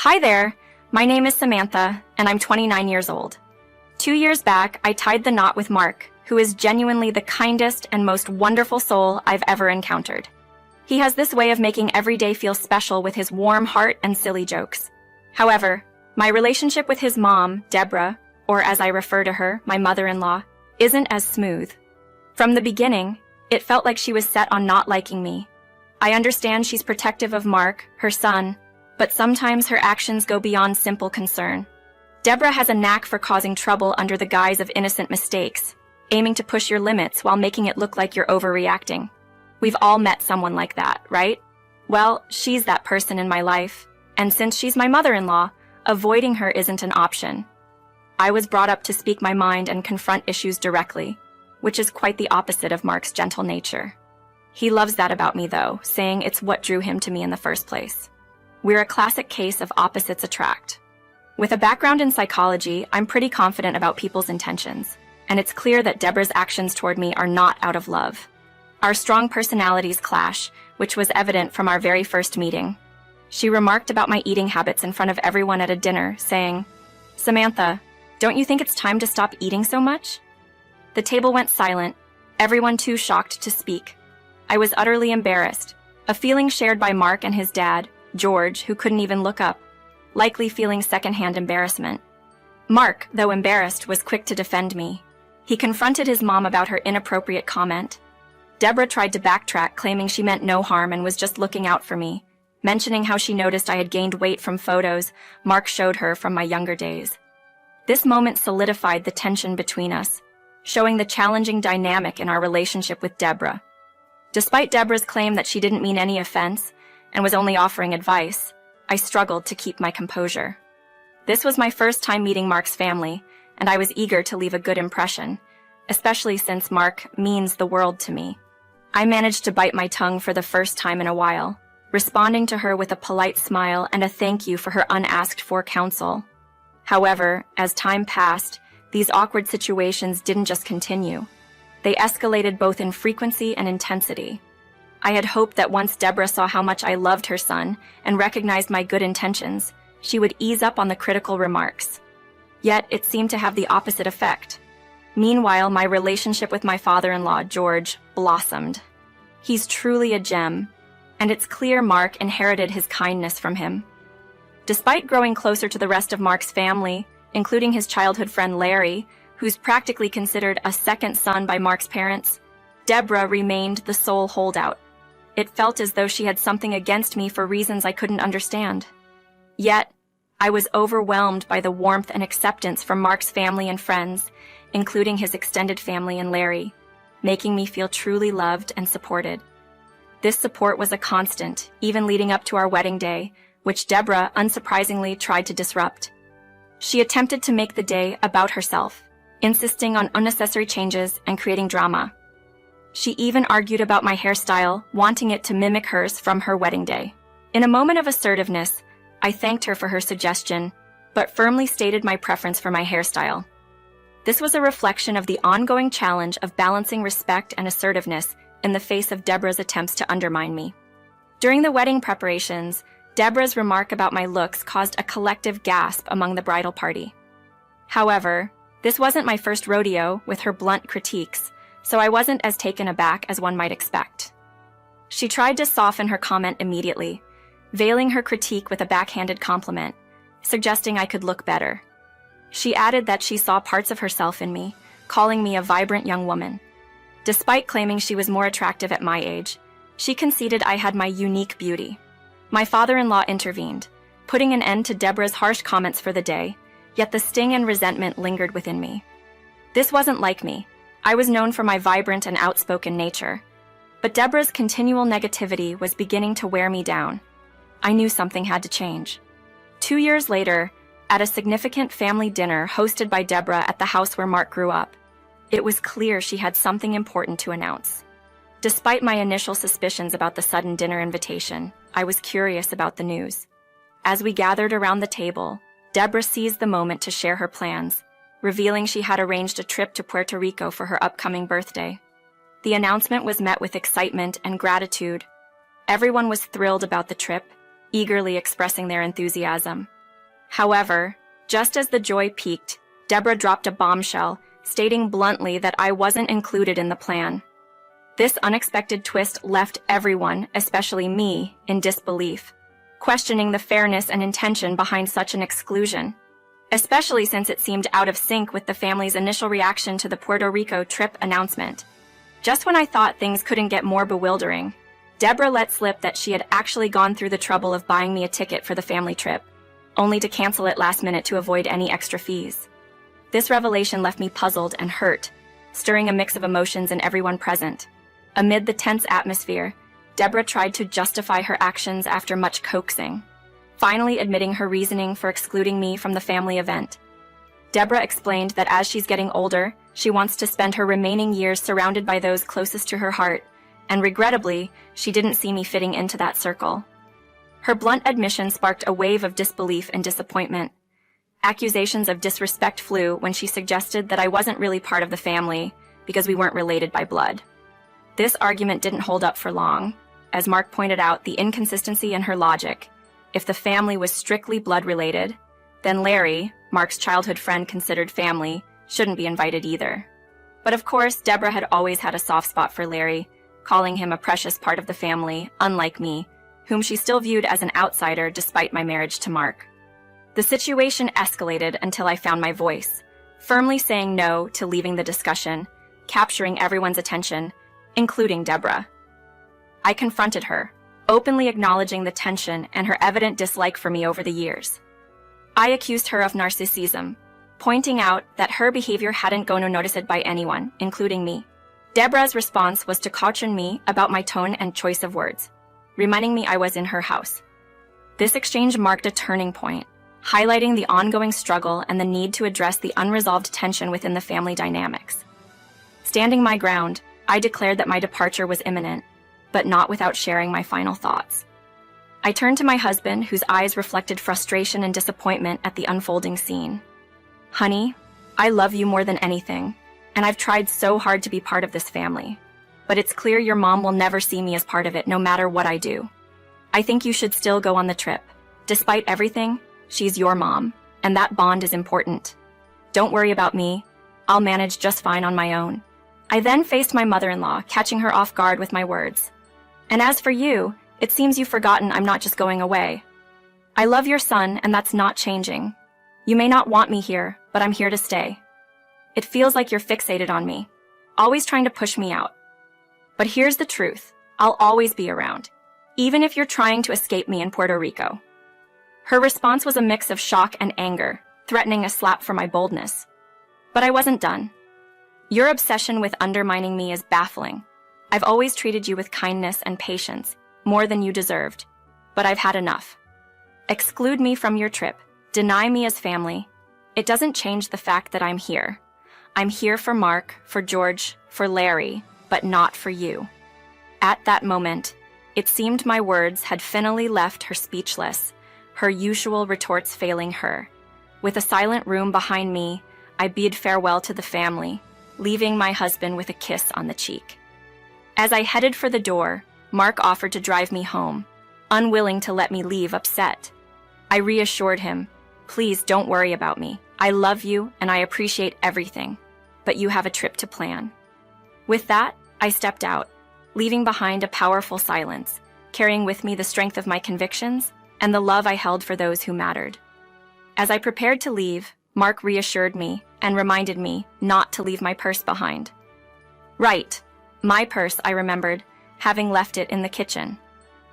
Hi there, my name is Samantha, and I'm 29 years old. 2 years back, I tied the knot with Mark, who is genuinely the kindest and most wonderful soul I've ever encountered. He has this way of making every day feel special with his warm heart and silly jokes. However, my relationship with his mom, Deborah, or as I refer to her, my mother-in-law, isn't as smooth. From the beginning, it felt like she was set on not liking me. I understand she's protective of Mark, her son, but sometimes her actions go beyond simple concern. Deborah has a knack for causing trouble under the guise of innocent mistakes, aiming to push your limits while making it look like you're overreacting. We've all met someone like that, right? Well, she's that person in my life, and since she's my mother-in-law, avoiding her isn't an option. I was brought up to speak my mind and confront issues directly, which is quite the opposite of Mark's gentle nature. He loves that about me, though, saying it's what drew him to me in the first place. We're a classic case of opposites attract. With a background in psychology, I'm pretty confident about people's intentions, and it's clear that Deborah's actions toward me are not out of love. Our strong personalities clash, which was evident from our very first meeting. She remarked about my eating habits in front of everyone at a dinner, saying, "Samantha, don't you think it's time to stop eating so much?" The table went silent, everyone too shocked to speak. I was utterly embarrassed, a feeling shared by Mark and his dad, George, who couldn't even look up, likely feeling secondhand embarrassment. Mark, though embarrassed, was quick to defend me. He confronted his mom about her inappropriate comment. Deborah tried to backtrack, claiming she meant no harm and was just looking out for me, mentioning how she noticed I had gained weight from photos Mark showed her from my younger days. This moment solidified the tension between us, showing the challenging dynamic in our relationship with Deborah. Despite Deborah's claim that she didn't mean any offense and was only offering advice, I struggled to keep my composure. This was my first time meeting Mark's family, and I was eager to leave a good impression, especially since Mark means the world to me. I managed to bite my tongue for the first time in a while, responding to her with a polite smile and a thank you for her unasked-for counsel. However, as time passed, these awkward situations didn't just continue. They escalated both in frequency and intensity. I had hoped that once Deborah saw how much I loved her son and recognized my good intentions, she would ease up on the critical remarks. Yet it seemed to have the opposite effect. Meanwhile, my relationship with my father-in-law, George, blossomed. He's truly a gem, and it's clear Mark inherited his kindness from him. Despite growing closer to the rest of Mark's family, including his childhood friend Larry, who's practically considered a second son by Mark's parents, Deborah remained the sole holdout. It felt as though she had something against me for reasons I couldn't understand. Yet, I was overwhelmed by the warmth and acceptance from Mark's family and friends, including his extended family and Larry, making me feel truly loved and supported. This support was a constant, even leading up to our wedding day, which Deborah, unsurprisingly, tried to disrupt. She attempted to make the day about herself, insisting on unnecessary changes and creating drama. She even argued about my hairstyle, wanting it to mimic hers from her wedding day. In a moment of assertiveness, I thanked her for her suggestion, but firmly stated my preference for my hairstyle. This was a reflection of the ongoing challenge of balancing respect and assertiveness in the face of Deborah's attempts to undermine me. During the wedding preparations, Deborah's remark about my looks caused a collective gasp among the bridal party. However, this wasn't my first rodeo with her blunt critiques, so I wasn't as taken aback as one might expect. She tried to soften her comment immediately, veiling her critique with a backhanded compliment, suggesting I could look better. She added that she saw parts of herself in me, calling me a vibrant young woman. Despite claiming she was more attractive at my age, she conceded I had my unique beauty. My father-in-law intervened, putting an end to Deborah's harsh comments for the day, yet the sting and resentment lingered within me. This wasn't like me. I was known for my vibrant and outspoken nature, but Deborah's continual negativity was beginning to wear me down. I knew something had to change. 2 years later, at a significant family dinner hosted by Deborah at the house where Mark grew up, it was clear she had something important to announce. Despite my initial suspicions about the sudden dinner invitation, I was curious about the news. As we gathered around the table, Deborah seized the moment to share her plans, revealing she had arranged a trip to Puerto Rico for her upcoming birthday. The announcement was met with excitement and gratitude. Everyone was thrilled about the trip, eagerly expressing their enthusiasm. However, just as the joy peaked, Deborah dropped a bombshell, stating bluntly that I wasn't included in the plan. This unexpected twist left everyone, especially me, in disbelief, questioning the fairness and intention behind such an exclusion, especially since it seemed out of sync with the family's initial reaction to the Puerto Rico trip announcement. Just when I thought things couldn't get more bewildering, Deborah let slip that she had actually gone through the trouble of buying me a ticket for the family trip, only to cancel it last minute to avoid any extra fees. This revelation left me puzzled and hurt, stirring a mix of emotions in everyone present. Amid the tense atmosphere, Deborah tried to justify her actions after much coaxing, finally admitting her reasoning for excluding me from the family event. Deborah explained that as she's getting older, she wants to spend her remaining years surrounded by those closest to her heart, and regrettably, she didn't see me fitting into that circle. Her blunt admission sparked a wave of disbelief and disappointment. Accusations of disrespect flew when she suggested that I wasn't really part of the family because we weren't related by blood. This argument didn't hold up for long, as Mark pointed out the inconsistency in her logic. If the family was strictly blood-related, then Larry, Mark's childhood friend considered family, shouldn't be invited either. But of course, Deborah had always had a soft spot for Larry, calling him a precious part of the family, unlike me, whom she still viewed as an outsider despite my marriage to Mark. The situation escalated until I found my voice, firmly saying no to leaving the discussion, capturing everyone's attention, including Deborah. I confronted her, openly acknowledging the tension and her evident dislike for me over the years. I accused her of narcissism, pointing out that her behavior hadn't gone unnoticed by anyone, including me. Deborah's response was to caution me about my tone and choice of words, reminding me I was in her house. This exchange marked a turning point, highlighting the ongoing struggle and the need to address the unresolved tension within the family dynamics. Standing my ground, I declared that my departure was imminent, but not without sharing my final thoughts. I turned to my husband, whose eyes reflected frustration and disappointment at the unfolding scene. "Honey, I love you more than anything, and I've tried so hard to be part of this family. But it's clear your mom will never see me as part of it no matter what I do. I think you should still go on the trip. Despite everything, she's your mom, and that bond is important. Don't worry about me. I'll manage just fine on my own." I then faced my mother-in-law, catching her off guard with my words. "And as for you, it seems you've forgotten I'm not just going away. I love your son, and that's not changing. You may not want me here, but I'm here to stay. It feels like you're fixated on me, always trying to push me out. But here's the truth, I'll always be around, even if you're trying to escape me in Puerto Rico." Her response was a mix of shock and anger, threatening a slap for my boldness. But I wasn't done. "Your obsession with undermining me is baffling. I've always treated you with kindness and patience, more than you deserved. But I've had enough. Exclude me from your trip, deny me as family. It doesn't change the fact that I'm here. I'm here for Mark, for George, for Larry, but not for you." At that moment, it seemed my words had finally left her speechless, her usual retorts failing her. With a silent room behind me, I bid farewell to the family, leaving my husband with a kiss on the cheek. As I headed for the door, Mark offered to drive me home, unwilling to let me leave upset. I reassured him, "Please don't worry about me. I love you and I appreciate everything, but you have a trip to plan." With that, I stepped out, leaving behind a powerful silence, carrying with me the strength of my convictions and the love I held for those who mattered. As I prepared to leave, Mark reassured me and reminded me not to leave my purse behind. Right, my purse, I remembered, having left it in the kitchen.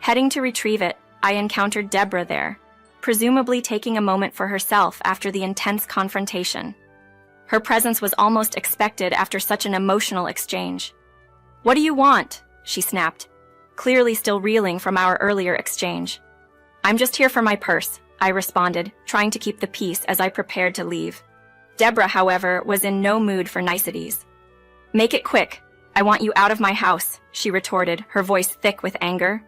Heading to retrieve it, I encountered Deborah there, presumably taking a moment for herself after the intense confrontation. Her presence was almost expected after such an emotional exchange. "What do you want?" she snapped, clearly still reeling from our earlier exchange. "I'm just here for my purse," I responded, trying to keep the peace as I prepared to leave. Deborah, however, was in no mood for niceties. "Make it quick. I want you out of my house," she retorted, her voice thick with anger.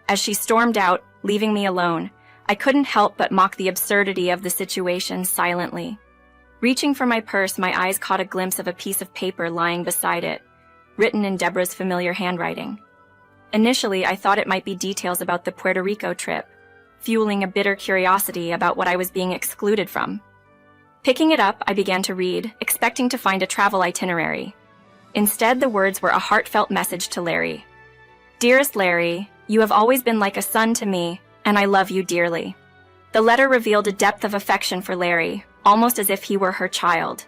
As she stormed out, leaving me alone, I couldn't help but mock the absurdity of the situation silently. Reaching for my purse, my eyes caught a glimpse of a piece of paper lying beside it, written in Deborah's familiar handwriting. Initially, I thought it might be details about the Puerto Rico trip, fueling a bitter curiosity about what I was being excluded from. Picking it up, I began to read, expecting to find a travel itinerary. Instead, the words were a heartfelt message to Larry. "Dearest Larry, you have always been like a son to me, and I love you dearly." The letter revealed a depth of affection for Larry, almost as if he were her child.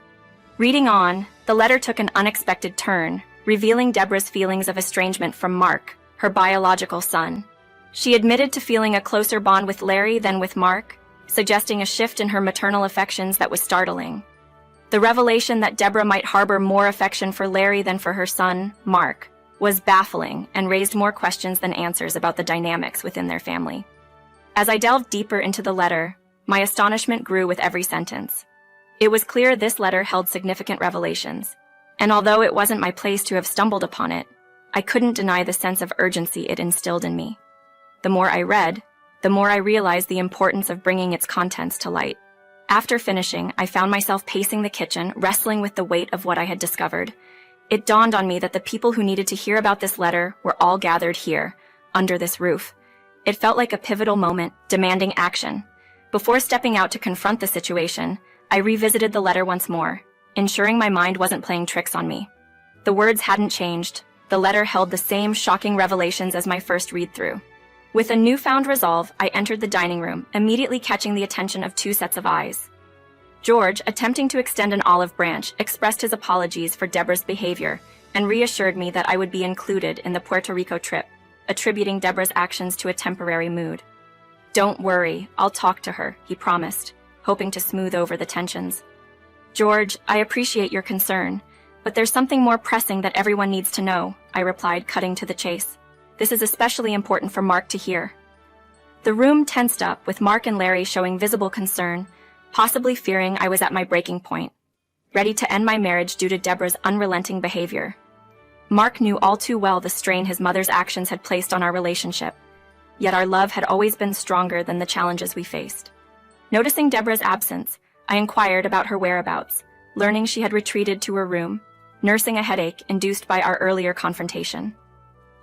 Reading on, the letter took an unexpected turn, revealing Deborah's feelings of estrangement from Mark, her biological son. She admitted to feeling a closer bond with Larry than with Mark, suggesting a shift in her maternal affections that was startling. The revelation that Deborah might harbor more affection for Larry than for her son, Mark, was baffling and raised more questions than answers about the dynamics within their family. As I delved deeper into the letter, my astonishment grew with every sentence. It was clear this letter held significant revelations, and although it wasn't my place to have stumbled upon it, I couldn't deny the sense of urgency it instilled in me. The more I read, the more I realized the importance of bringing its contents to light. After finishing, I found myself pacing the kitchen, wrestling with the weight of what I had discovered. It dawned on me that the people who needed to hear about this letter were all gathered here, under this roof. It felt like a pivotal moment, demanding action. Before stepping out to confront the situation, I revisited the letter once more, ensuring my mind wasn't playing tricks on me. The words hadn't changed. The letter held the same shocking revelations as my first read-through. With a newfound resolve, I entered the dining room, immediately catching the attention of two sets of eyes. George, attempting to extend an olive branch, expressed his apologies for Deborah's behavior and reassured me that I would be included in the Puerto Rico trip, attributing Deborah's actions to a temporary mood. "Don't worry, I'll talk to her," he promised, hoping to smooth over the tensions. "George, I appreciate your concern, but there's something more pressing that everyone needs to know," I replied, cutting to the chase. "This is especially important for Mark to hear." The room tensed up, with Mark and Larry showing visible concern, possibly fearing I was at my breaking point, ready to end my marriage due to Deborah's unrelenting behavior. Mark knew all too well the strain his mother's actions had placed on our relationship, yet our love had always been stronger than the challenges we faced. Noticing Deborah's absence, I inquired about her whereabouts, learning she had retreated to her room, nursing a headache induced by our earlier confrontation.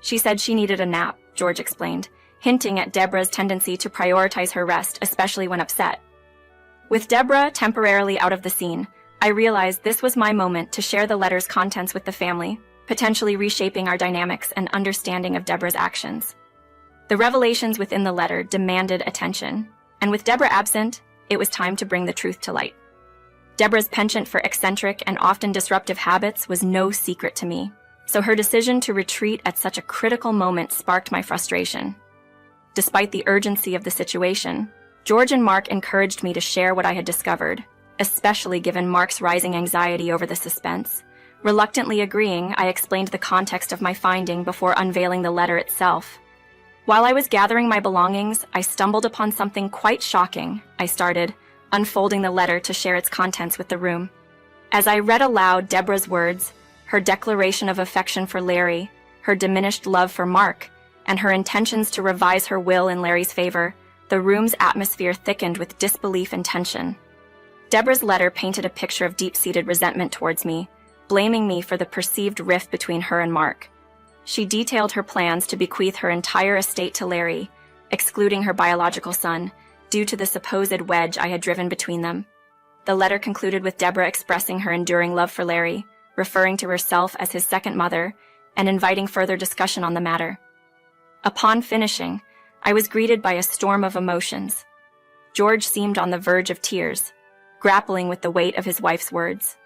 "She said she needed a nap," George explained, hinting at Deborah's tendency to prioritize her rest, especially when upset. With Deborah temporarily out of the scene, I realized this was my moment to share the letter's contents with the family, potentially reshaping our dynamics and understanding of Deborah's actions. The revelations within the letter demanded attention, and with Deborah absent, it was time to bring the truth to light. Deborah's penchant for eccentric and often disruptive habits was no secret to me, so her decision to retreat at such a critical moment sparked my frustration. Despite the urgency of the situation, George and Mark encouraged me to share what I had discovered, especially given Mark's rising anxiety over the suspense. Reluctantly agreeing, I explained the context of my finding before unveiling the letter itself. While I was gathering my belongings, I stumbled upon something quite shocking, I started, unfolding the letter to share its contents with the room. As I read aloud Deborah's words, her declaration of affection for Larry, her diminished love for Mark, and her intentions to revise her will in Larry's favor, the room's atmosphere thickened with disbelief and tension. Deborah's letter painted a picture of deep-seated resentment towards me, blaming me for the perceived rift between her and Mark. She detailed her plans to bequeath her entire estate to Larry, excluding her biological son, due to the supposed wedge I had driven between them. The letter concluded with Deborah expressing her enduring love for Larry, referring to herself as his second mother, and inviting further discussion on the matter. Upon finishing, I was greeted by a storm of emotions. George seemed on the verge of tears, grappling with the weight of his wife's words.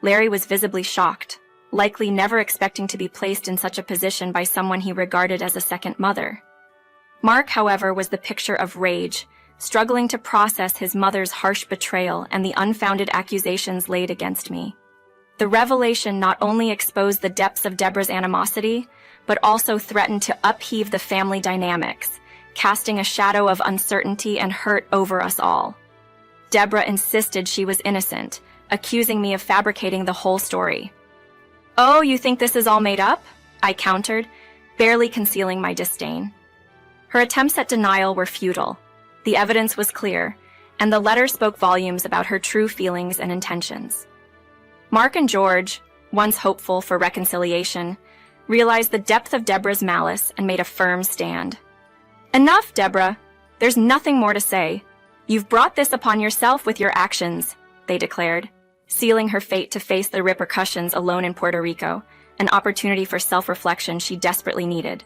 Larry was visibly shocked, likely never expecting to be placed in such a position by someone he regarded as a second mother. Mark, however, was the picture of rage, struggling to process his mother's harsh betrayal and the unfounded accusations laid against me. The revelation not only exposed the depths of Deborah's animosity, but also threatened to upheave the family dynamics, casting a shadow of uncertainty and hurt over us all. Deborah insisted she was innocent, accusing me of fabricating the whole story. "Oh, you think this is all made up?" I countered, barely concealing my disdain. Her attempts at denial were futile. The evidence was clear, and the letter spoke volumes about her true feelings and intentions. Mark and George, once hopeful for reconciliation, realized the depth of Deborah's malice and made a firm stand. "Enough, Deborah! There's nothing more to say. You've brought this upon yourself with your actions, they declared, sealing her fate to face the repercussions alone in Puerto Rico, an opportunity for self-reflection she desperately needed.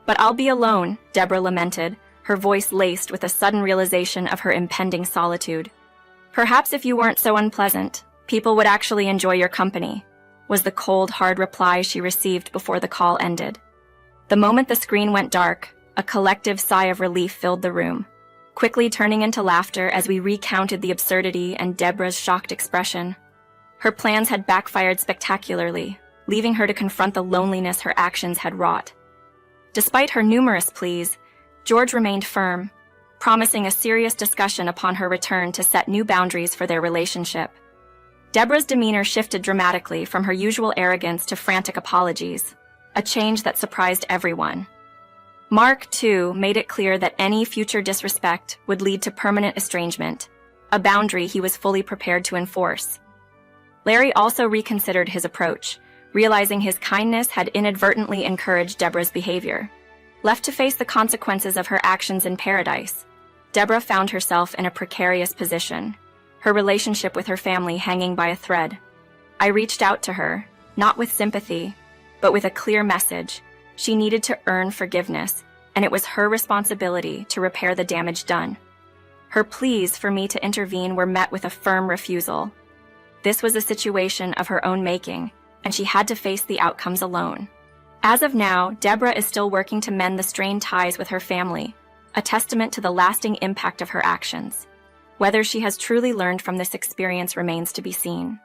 But I'll be alone, Deborah lamented, her voice laced with a sudden realization of her impending solitude. Perhaps if you weren't so unpleasant, people would actually enjoy your company, was the cold, hard reply she received before the call ended. The moment the screen went dark, a collective sigh of relief filled the room, quickly turning into laughter as we recounted the absurdity and Deborah's shocked expression. Her plans had backfired spectacularly, leaving her to confront the loneliness her actions had wrought. Despite her numerous pleas, George remained firm, promising a serious discussion upon her return to set new boundaries for their relationship. Deborah's demeanor shifted dramatically from her usual arrogance to frantic apologies, a change that surprised everyone. Mark, too, made it clear that any future disrespect would lead to permanent estrangement, a boundary he was fully prepared to enforce. Larry also reconsidered his approach, realizing his kindness had inadvertently encouraged Deborah's behavior. Left to face the consequences of her actions in paradise, Deborah found herself in a precarious position, her relationship with her family hanging by a thread. I reached out to her, not with sympathy, but with a clear message. She needed to earn forgiveness, and it was her responsibility to repair the damage done. Her pleas for me to intervene were met with a firm refusal. This was a situation of her own making, and she had to face the outcomes alone. As of now, Deborah is still working to mend the strained ties with her family, a testament to the lasting impact of her actions. Whether she has truly learned from this experience remains to be seen.